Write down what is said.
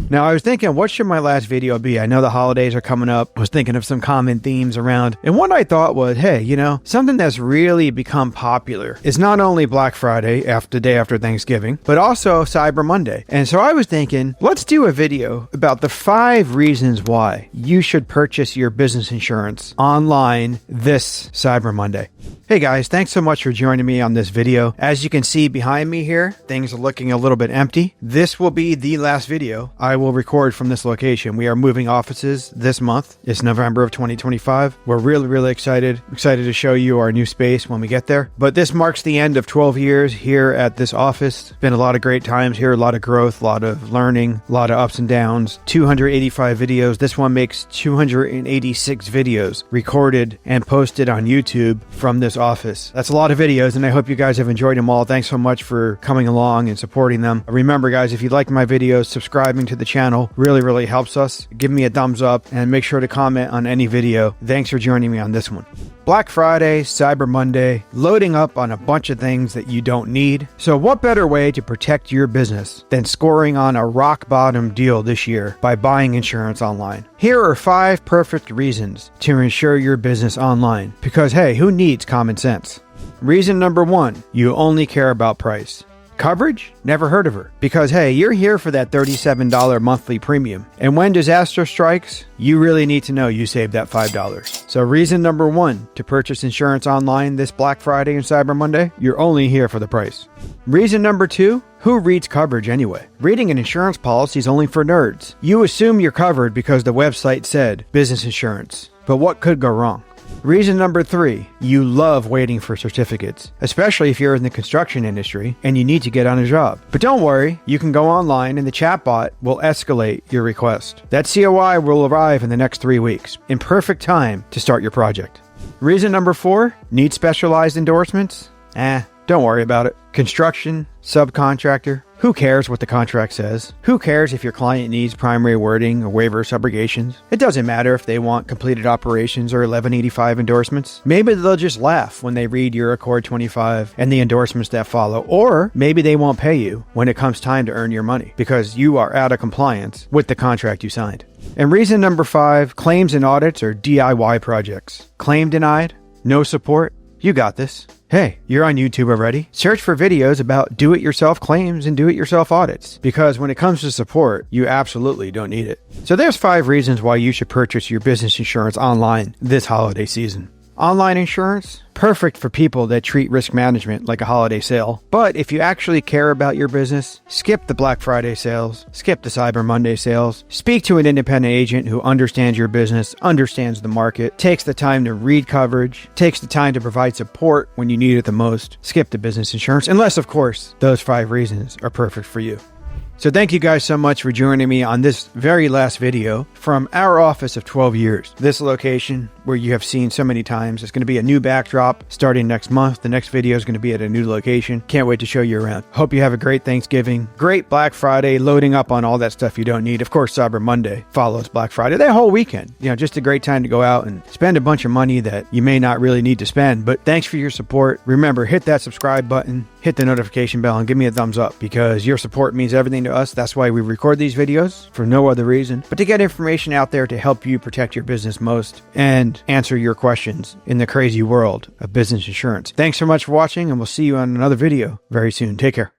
Now, I was thinking, what should my last video be? I know the holidays are coming up. I was thinking of some common themes around. And one I thought was, hey, something that's really become popular is not only Black Friday, the day after Thanksgiving, but also Cyber Monday. And so I was thinking, let's do a video about the 5 reasons why you should purchase your business insurance online this Cyber Monday. Hey guys, thanks so much for joining me on this video. As you can see behind me here, things are looking a little bit empty. This will be the last video I will record from this location. We are moving offices this month. It's November of 2025. We're really excited to show you our new space when we get there. But this marks the end of 12 years here at this office. Been a lot of great times here, a lot of growth, a lot of learning, a lot of ups and downs. 285 videos. This one makes 286 videos recorded and posted on YouTube from this office. That's a lot of videos, and I hope you guys have enjoyed them all. Thanks so much for coming along and supporting them. Remember guys, if you like my videos, subscribing to the channel really helps us. Give me a thumbs up and make sure to comment on any video. Thanks for joining me on this one. Black Friday, Cyber Monday, loading up on a bunch of things that you don't need. So what better way to protect your business than scoring on a rock bottom deal this year by buying insurance online? Here are 5 perfect reasons to insure your business online. Because hey, who needs common sense? Reason number 1, you only care about price. Coverage? Never heard of her. Because hey, you're here for that $37 monthly premium. And when disaster strikes, you really need to know you saved that $5. So reason number 1 to purchase insurance online this Black Friday and Cyber Monday, you're only here for the price. Reason number 2, who reads coverage anyway? Reading an insurance policy is only for nerds. You assume you're covered because the website said business insurance. But what could go wrong? Reason number 3, you love waiting for certificates, especially if you're in the construction industry and you need to get on a job. But don't worry, you can go online and the chatbot will escalate your request. That COI will arrive in the next 3 weeks, in perfect time to start your project. Reason number 4, need specialized endorsements? Don't worry about it. Construction, subcontractor, who cares what the contract says? Who cares if your client needs primary wording or waiver subrogations? It doesn't matter if they want completed operations or 1185 endorsements. Maybe they'll just laugh when they read your Accord 25 and the endorsements that follow. Or maybe they won't pay you when it comes time to earn your money because you are out of compliance with the contract you signed. And reason number 5, claims and audits or DIY projects. Claim denied? No support? You got this. Hey, you're on YouTube already. Search for videos about do-it-yourself claims and do-it-yourself audits. Because when it comes to support, you absolutely don't need it. So there's 5 reasons why you should purchase your business insurance online this holiday season. Online insurance? Perfect for people that treat risk management like a holiday sale. But if you actually care about your business, skip the Black Friday sales, skip the Cyber Monday sales, speak to an independent agent who understands your business, understands the market, takes the time to read coverage, takes the time to provide support when you need it the most. Skip the business insurance, unless of course those 5 reasons are perfect for you. So thank you guys so much for joining me on this very last video from our office of 12 years. This location where you have seen so many times. It's going to be a new backdrop starting next month. The next video is going to be at a new location. Can't wait to show you around. Hope you have a great Thanksgiving, great Black Friday, loading up on all that stuff you don't need. Of course, Cyber Monday follows Black Friday. That whole weekend, just a great time to go out and spend a bunch of money that you may not really need to spend. But thanks for your support. Remember, hit that subscribe button, hit the notification bell, and give me a thumbs up because your support means everything to us. That's why we record these videos, for no other reason, but to get information out there to help you protect your business most and answer your questions in the crazy world of business insurance. Thanks so much for watching, and we'll see you on another video very soon. Take care.